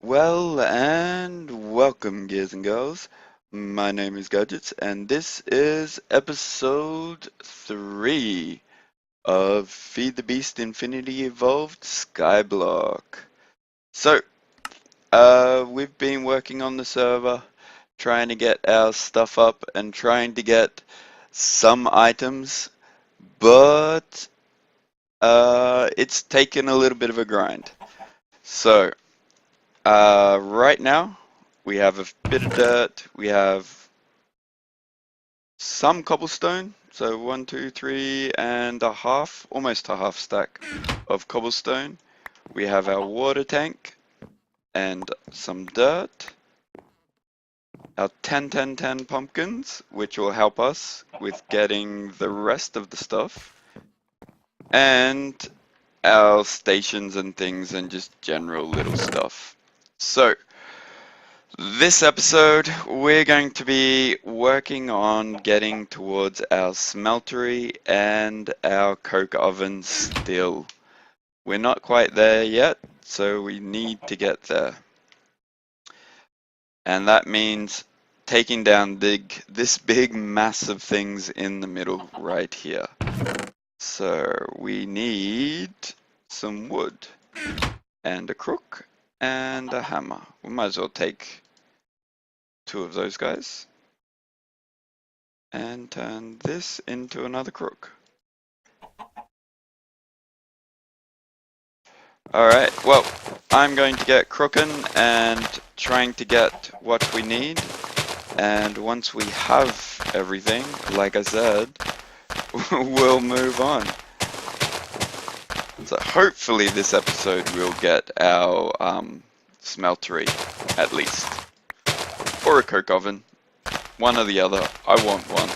Well, and welcome, gears and girls. My name is Gajitz, and this is episode 3 of Feed the Beast Infinity Evolved Skyblock. So, we've been working on the server, trying to get our stuff up and trying to get some items, but it's taken a little bit of a grind. So, right now, we have a bit of dirt, we have some cobblestone, so 1, 2, 3 and a half, almost a half stack of cobblestone. We have our water tank and some dirt, our 10 pumpkins, which will help us with getting the rest of the stuff, and our stations and things and just general little stuff. So, this episode, we're going to be working on getting towards our smeltery and our coke oven still. We're not quite there yet, so we need to get there. And that means taking down this big mass of things in the middle right here. So we need some wood and a crook and a hammer. We might as well take 2 of those guys and turn this into another crook. Alright, well, I'm going to get crooking and trying to get what we need. And once we have everything, like I said, we'll move on. So hopefully this episode will get our smeltery, at least. Or a coke oven. One or the other. I want one.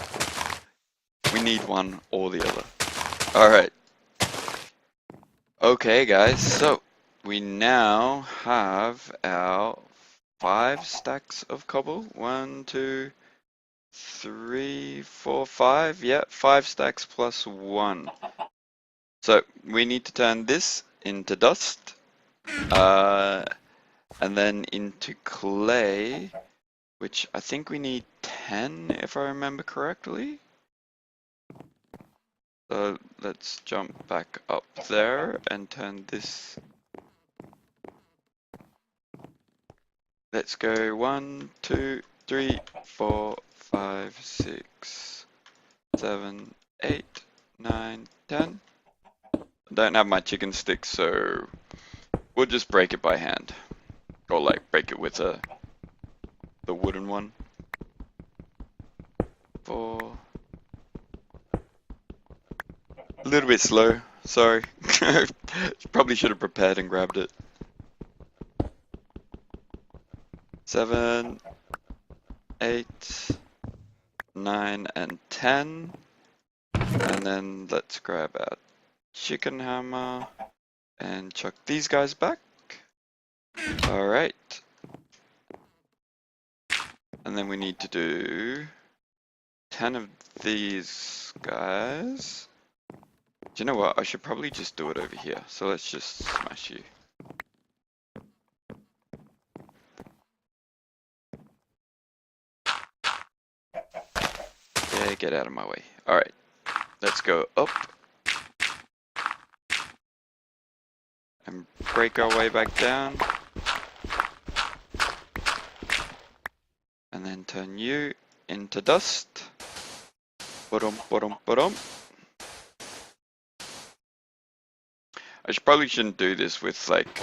We need one or the other. Alright. Okay guys, so we now have our 5 stacks of cobble. 1, 2, 3, 4, 5. Yeah, 5 stacks plus 1. So we need to turn this into dust, and then into clay, which I think we need 10 if I remember correctly. So let's jump back up there and turn this. Let's go 1, 2, 3, 4, 5, 6, 7, 8, 9, 10. I don't have my chicken sticks, so we'll just break it by hand. Or like break it with the wooden one. 4. A little bit slow, sorry. Probably should have prepared and grabbed it. 7, 8, 9, and 10. And then let's grab our chicken hammer and chuck these guys back. Alright. And then we need to do 10 of these guys. Do you know what? I should probably just do it over here. So let's just smash you. Yeah, get out of my way. Alright. Let's go up. And break our way back down. And then turn you into dust. Ba-dum, ba-dum, ba-dum. I probably shouldn't do this with like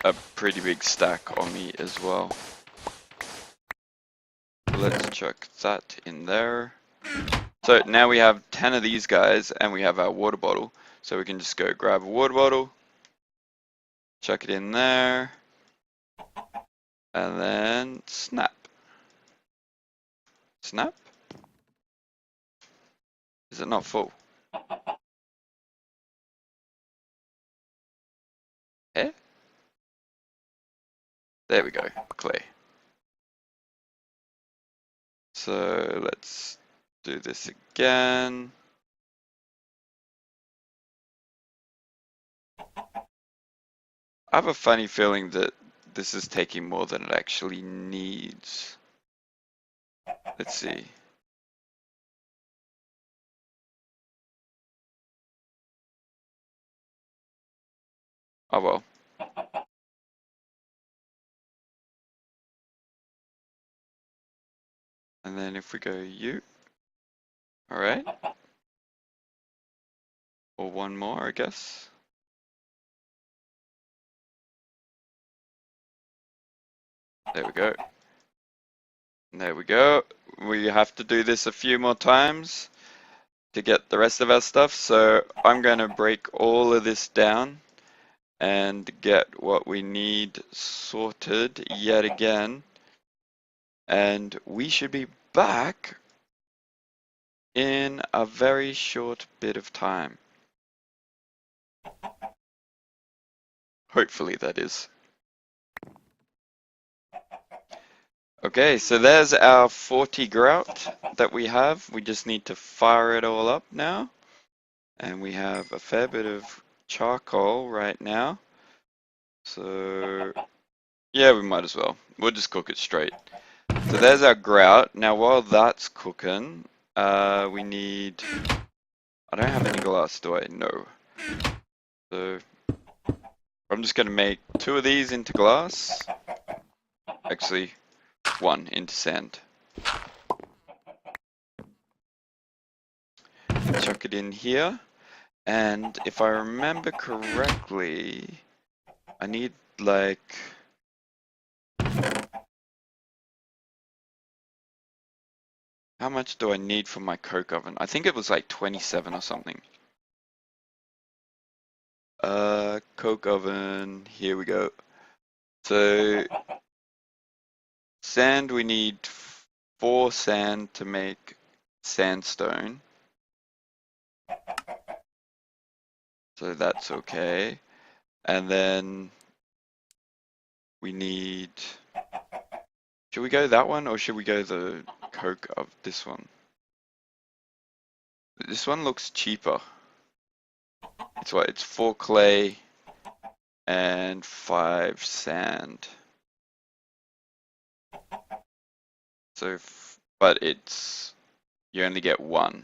a pretty big stack on me as well. Let's chuck that in there. So now we have 10 of these guys and we have our water bottle. So we can just go grab a water bottle, chuck it in there, and then snap. Snap? Is it not full? Eh? There we go, clay. So let's do this again. I have a funny feeling that this is taking more than it actually needs. Let's see. Oh well. And then if we go U, alright. Or one more, I guess. There we go. There we go. We have to do this a few more times to get the rest of our stuff. So I'm going to break all of this down and get what we need sorted yet again. And we should be back in a very short bit of time. Hopefully, that is. Okay, so there's our 40 grout that we have. We just need to fire it all up now. And we have a fair bit of charcoal right now. So, yeah, we might as well. We'll just cook it straight. So there's our grout. Now, while that's cooking, we need... I don't have any glass, do I? No. So, I'm just going to make 2 of these into glass. Actually, 1 into sand. Chuck it in here. And if I remember correctly, I need like... How much do I need for my Cokeoven? I think it was like 27 or something. Cokeoven, here we go. So, sand, we need 4 sand to make sandstone. So that's okay. And then we need... Should we go that one or should we go the coke of this one? This one looks cheaper. It's what? It's 4 clay and 5 sand. So, but it's... You only get 1.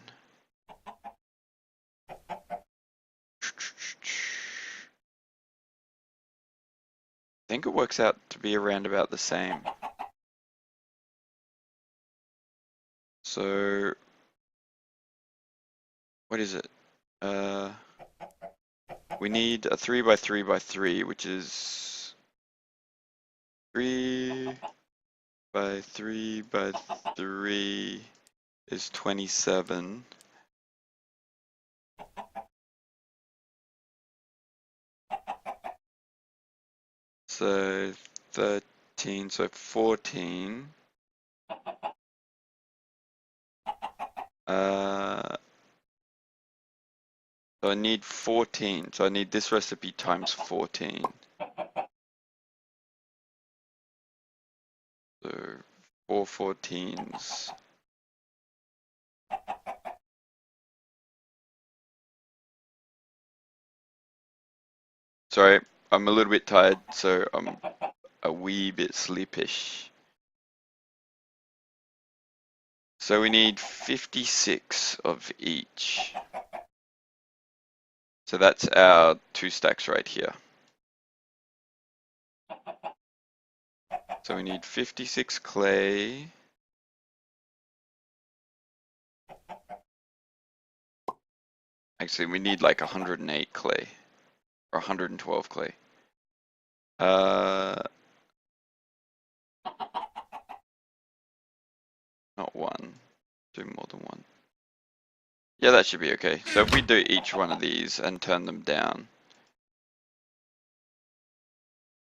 I think it works out to be around about the same. So, what is it? We need a 3 by 3 by 3, which is 3 by 3 by 3 is 27. So 13, so 14. So I need 14. So I need this recipe times 14. So 4 14s. Sorry, I'm a little bit tired, so I'm a wee bit sleepish. So we need 56 of each. So that's our 2 stacks right here. So we need 56 clay. Actually, we need like 108 clay. Or 112 clay. Not 1. Do more than 1. Yeah, that should be okay. So if we do each one of these and turn them down,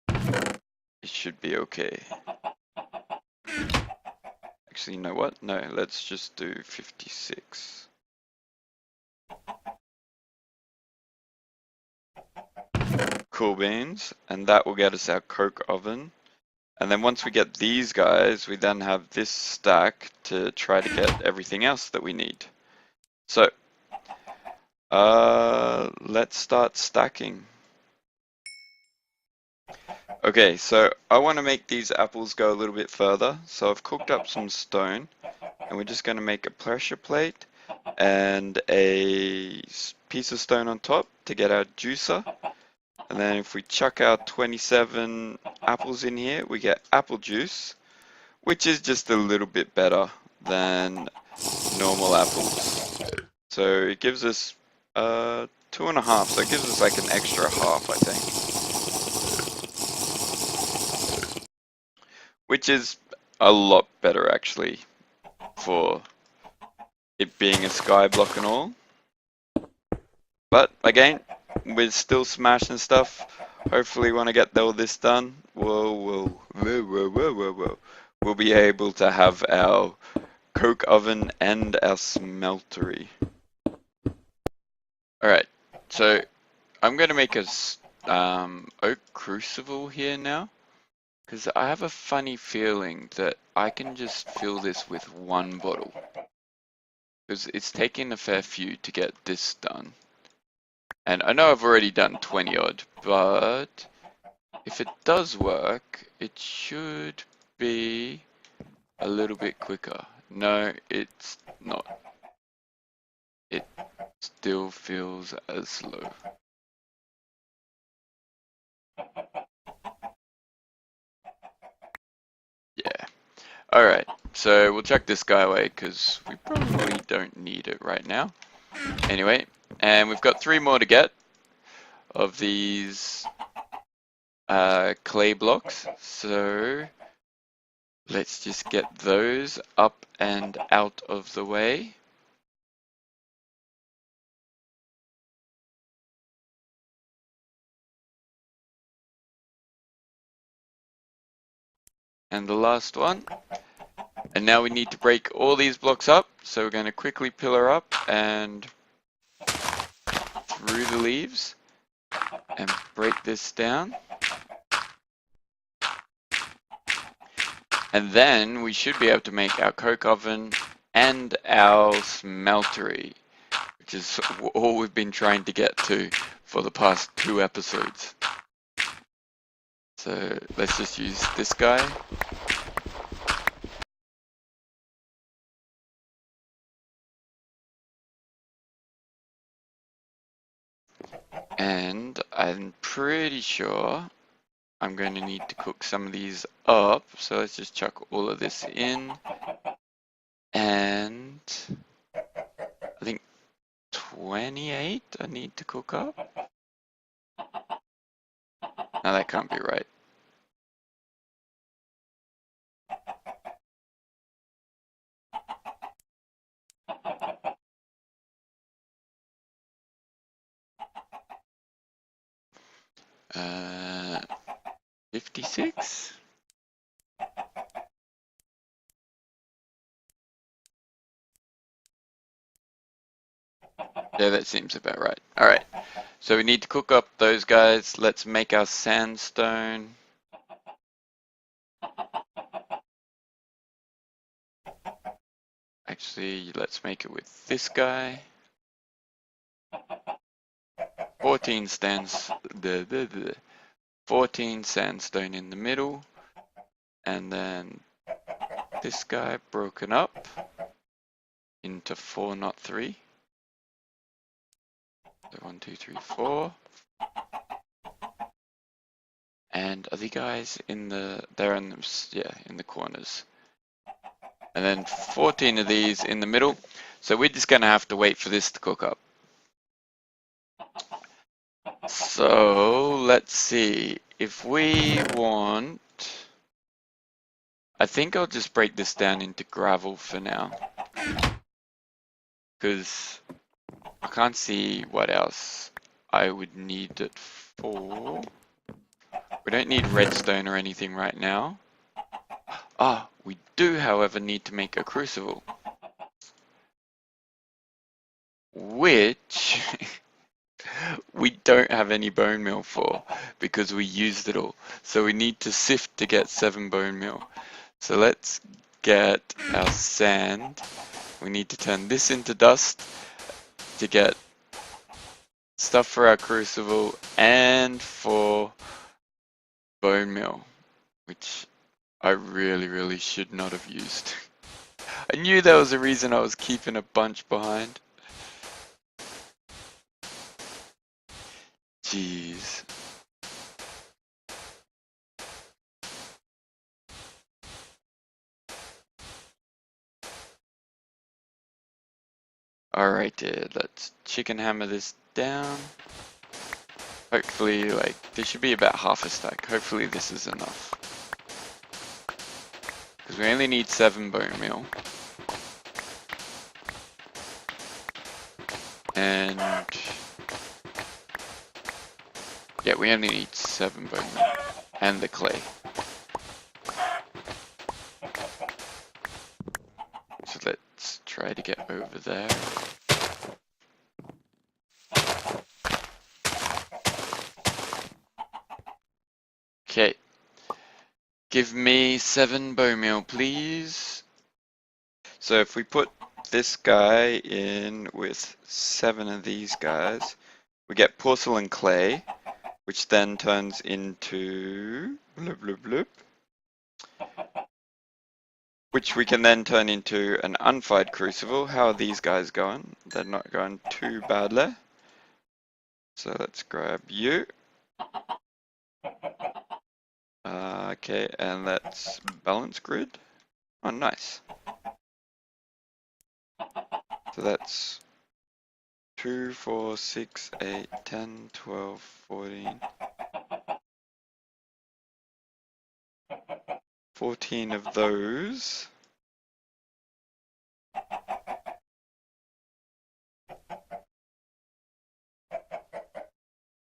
it should be okay. Actually, you know what? No, let's just do 56. Cool beans, and that will get us our Cokeoven. And then once we get these guys, we then have this stack to try to get everything else that we need. So, let's start stacking. Okay, so I want to make these apples go a little bit further. So I've cooked up some stone, and we're just going to make a pressure plate and a piece of stone on top to get our juicer. And then if we chuck our 27 apples in here, we get apple juice, which is just a little bit better than normal apples. So it gives us 2.5, so it gives us like an extra half, I think. Which is a lot better actually for it being a skyblock and all. But again, we're still smashing stuff. Hopefully when I get all this done, we'll be able to have our coke oven and our smeltery. Alright, so I'm going to make a oak crucible here now, because I have a funny feeling that I can just fill this with one bottle, because it's taking a fair few to get this done. And I know I've already done 20 odd, but if it does work, it should be a little bit quicker. No, it's not. It still feels as slow. Yeah. Alright, so we'll chuck this guy away because we probably don't need it right now. Anyway, and we've got 3 more to get of these clay blocks, so let's just get those up and out of the way. And the last one. And now we need to break all these blocks up, so we're going to quickly pillar up and through the leaves and break this down. And then we should be able to make our coke oven and our smeltery, which is all we've been trying to get to for the past 2 episodes. So let's just use this guy. And I'm pretty sure I'm going to need to cook some of these up, so let's just chuck all of this in. And I think 28 I need to cook up. No, that can't be right. Uh, 56? Yeah, that seems about right. Alright, so we need to cook up those guys. Let's make our sandstone. Actually, let's make it with this guy. 14 sandstone in the middle. And then this guy broken up into 4, not 3. So 1, 2, 3, 4. And are the guys in the, they're in the, yeah, in the corners. And then 14 of these in the middle. So we're just gonna have to wait for this to cook up. So let's see, if we want, I think I'll just break this down into gravel for now, because I can't see what else I would need it for. We don't need redstone or anything right now. Ah, we do however need to make a crucible, which we don't have any bone meal for because we used it all. So we need to sift to get 7 bone meal. So let's get our sand. We need to turn this into dust to get stuff for our crucible and for bone meal, which I really should not have used. I knew there was a reason I was keeping a bunch behind. Jeez. Alright, dude, let's chicken hammer this down. Hopefully, like, there should be about half a stack. Hopefully this is enough. Because we only need 7 bone meal. And yeah, we only need 7 bone meal. And the clay. So let's try to get over there. Okay. Give me 7 bone meal, please. So if we put this guy in with 7 of these guys, we get porcelain clay, which then turns into bloop bloop bloop, which we can then turn into an unfired crucible. How are these guys going? They're not going too badly. So let's grab you. Okay, and that's balance grid. Oh, nice. So that's 2, 4, 6, 8, 10, 12, 14. 14 of those.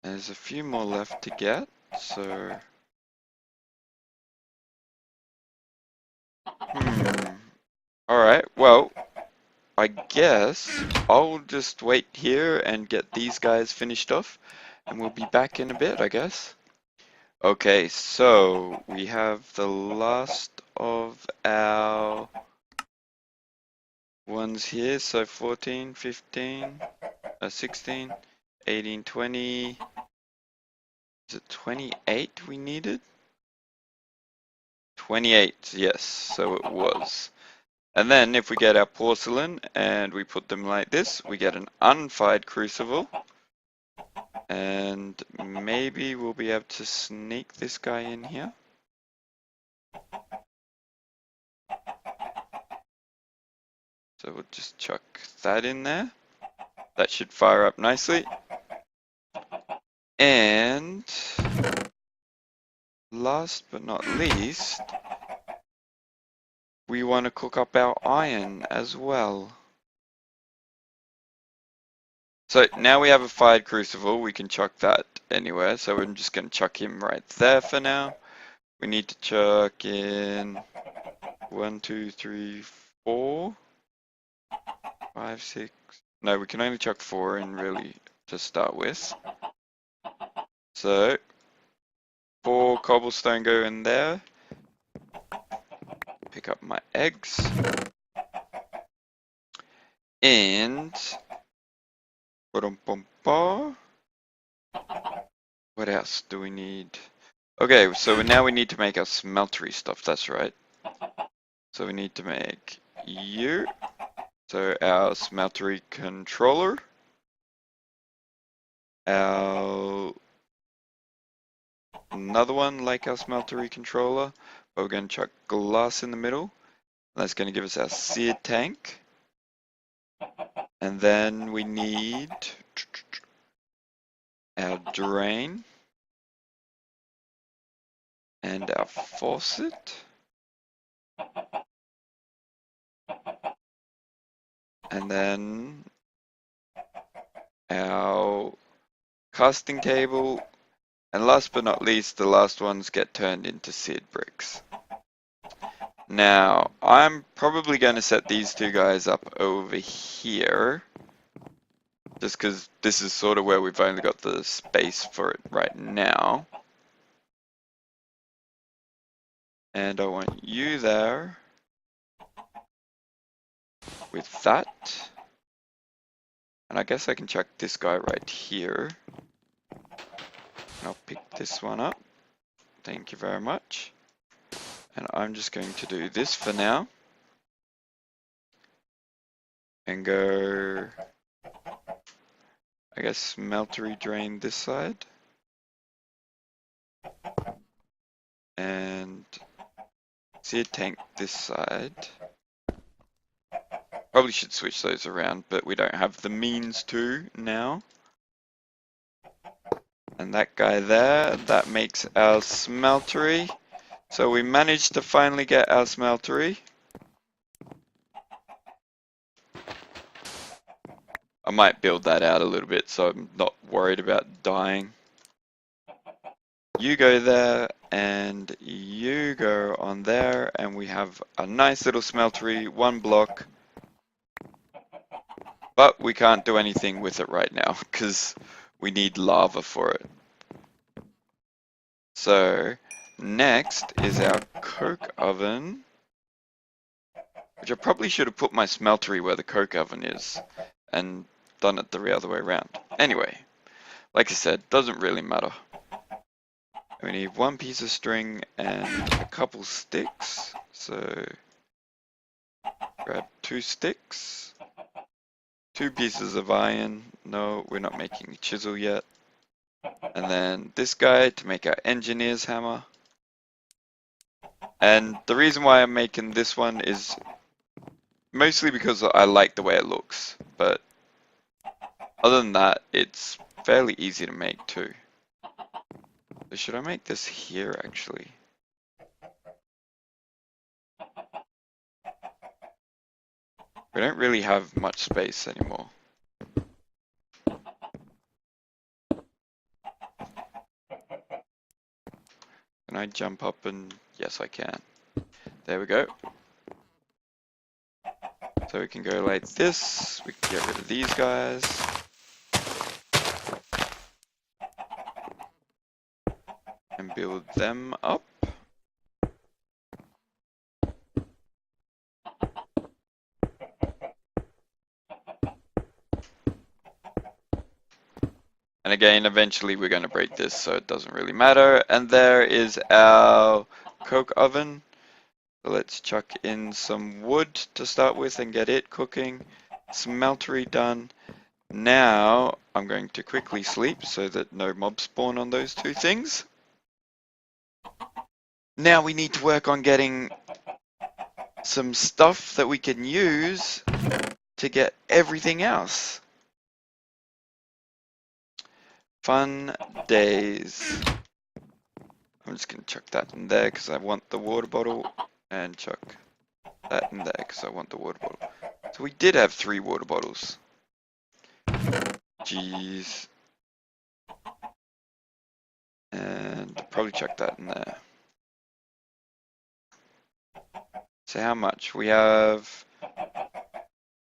There's a few more left to get, so... Alright, well, I guess I'll just wait here and get these guys finished off, and we'll be back in a bit, I guess. Okay, so we have the last of our ones here, so 14, 15, 16, 18, 20, is it 28 we needed? 28, yes, so it was. And then if we get our porcelain and we put them like this, we get an unfired crucible. And maybe we'll be able to sneak this guy in here. So we'll just chuck that in there. That should fire up nicely. And last but not least, we want to cook up our iron as well. So now we have a fired crucible, we can chuck that anywhere. So I'm just going to chuck him right there for now. We need to chuck in 1, 2, 3, 4, 5, 6. No, we can only chuck 4 in really to start with. So 4 cobblestone go in there. Pick up my eggs. And what else do we need? Okay, so now we need to make our smeltery stuff, that's right. So we need to make you. So our smeltery controller. Our another one like our smeltery controller. But we're going to chuck glass in the middle. That's going to give us our seared tank. And then we need our drain. And our faucet. And then our casting table. And last but not least, the last ones get turned into seared bricks. Now, I'm probably going to set these two guys up over here. Just because this is sort of where we've only got the space for it right now. And I want you there. With that. And I guess I can chuck this guy right here. And I'll pick this one up. Thank you very much. And I'm just going to do this for now. And go, I guess, smeltery drain this side. And seed tank this side. Probably should switch those around, but we don't have the means to now. And that guy there, that makes our smeltery. So we managed to finally get our smeltery. I might build that out a little bit so I'm not worried about dying. You go there and you go on there, and we have a nice little smeltery, 1 block. But we can't do anything with it right now because we need lava for it. So next is our coke oven, which I probably should have put my smeltery where the coke oven is and done it the other way around. Anyway, like I said, doesn't really matter. We need 1 piece of string and a couple sticks. So grab 2 sticks, 2 pieces of iron. No, we're not making a chisel yet. And then this guy to make our engineer's hammer. And the reason why I'm making this one is mostly because I like the way it looks. But other than that, it's fairly easy to make too. So should I make this here actually? We don't really have much space anymore. Can I jump up and... Yes, I can. There we go. So we can go like this. We can get rid of these guys. And build them up. And again, eventually we're going to break this, so it doesn't really matter. And there is our coke oven. So let's chuck in some wood to start with and get it cooking. Smeltery done. Now I'm going to quickly sleep so that no mobs spawn on those 2 things. Now we need to work on getting some stuff that we can use to get everything else. Fun days. I'm just going to chuck that in there because I want the water bottle, and chuck that in there because I want the water bottle. So we did have 3 water bottles. Jeez. And probably chuck that in there. So how much? We have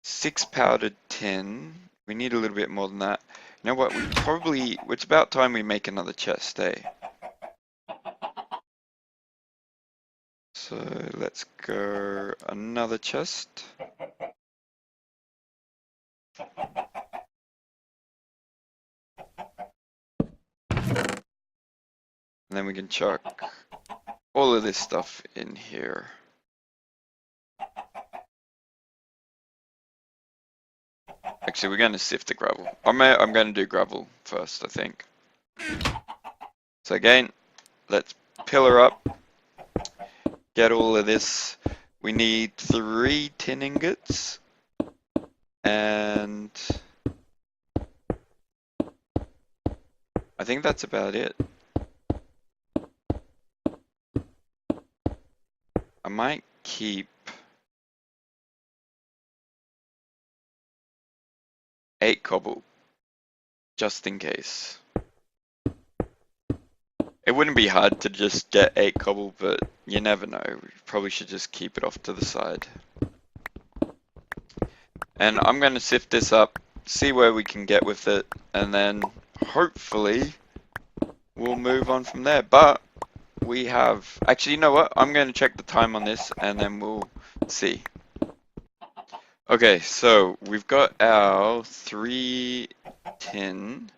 6 powdered tin. We need a little bit more than that. You know what? It's about time we make another chest, eh? So let's go another chest. And then we can chuck all of this stuff in here. Actually, we're going to sift the gravel. I'm going to do gravel first, I think. So again, let's pillar up. Get all of this. We need 3 tin ingots. And I think that's about it. I might keep 8 cobble, just in case. It wouldn't be hard to just get 8 cobble, but you never know. We probably should just keep it off to the side. And I'm going to sift this up, see where we can get with it, and then hopefully we'll move on from there. But we have... Actually, you know what? I'm going to check the time on this, and then we'll see. Okay, so we've got our 3 tin.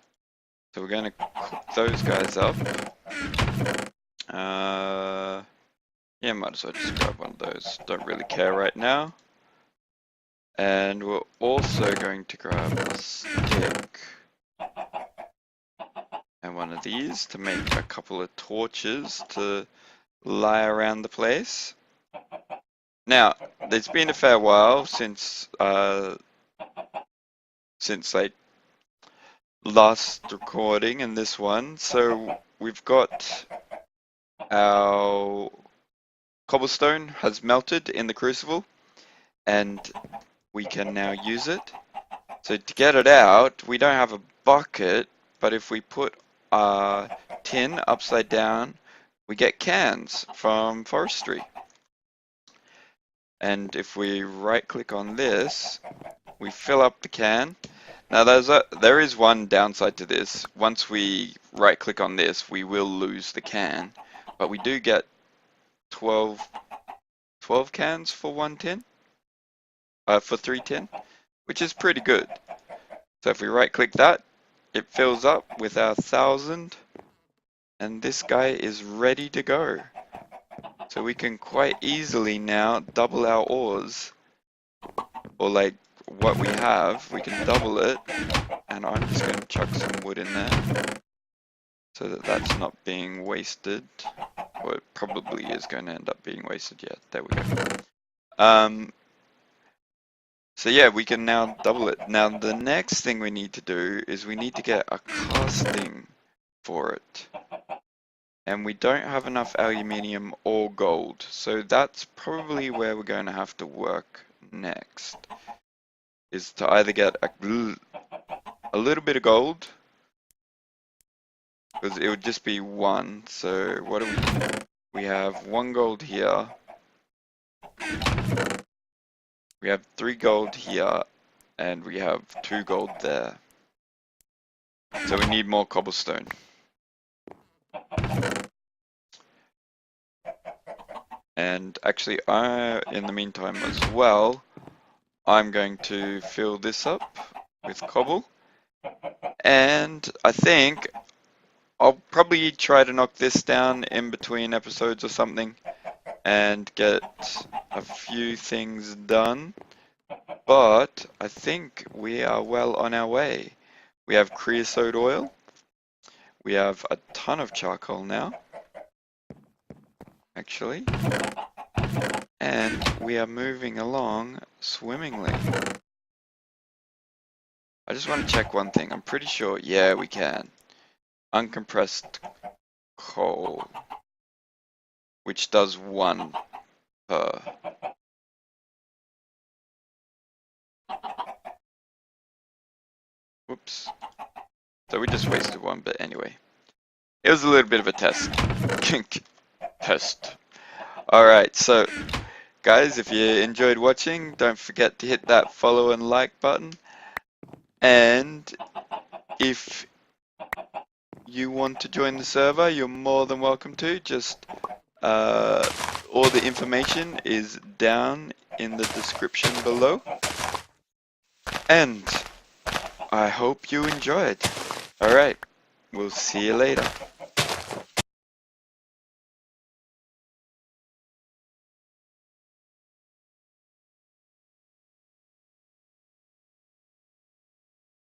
So we're going to cook those guys up. Yeah, might as well just grab one of those. Don't really care right now. And we're also going to grab a stick and one of these to make a couple of torches to lie around the place. Now, it's been a fair while since like last recording and this one, so we've got our cobblestone has melted in the crucible, and we can now use it. So to get it out, we don't have a bucket, but if we put a tin upside down, we get cans from forestry. And if we right click on this, we fill up the can. Now there is one downside to this. Once we right click on this, we will lose the can, but we do get 12 cans for one tin, for 3 tin, which is pretty good. So if we right click that, it fills up with our 1,000, and this guy is ready to go. So we can quite easily now double our ores, or like what we have, we can double it, and I'm just going to chuck some wood in there so that that's not being wasted, or it probably is going to end up being wasted. Yeah, there we go. So yeah, we can now double it. Now the next thing we need to do is we need to get a casting for it. And we don't have enough aluminium or gold, so that's probably where we're going to have to work next. Is to either get a little bit of gold, because it would just be 1. So what do we have 1 gold here. We have 3 gold here, and we have 2 gold there. So we need more cobblestone. And actually, in the meantime as well, I'm going to fill this up with cobble. And I think I'll probably try to knock this down in between episodes or something and get a few things done. But I think we are well on our way. We have creosote oil. We have a ton of charcoal now, actually. And we are moving along swimmingly. I just want to check one thing. I'm pretty sure, yeah, we can. Uncompressed coal, which does 1 per. Whoops. So we just wasted 1, but anyway. It was a little bit of a test. Test. Alright, so guys, if you enjoyed watching, don't forget to hit that follow and like button. And if you want to join the server, you're more than welcome to. Just all the information is down in the description below. And I hope you enjoyed. Alright, we'll see you later.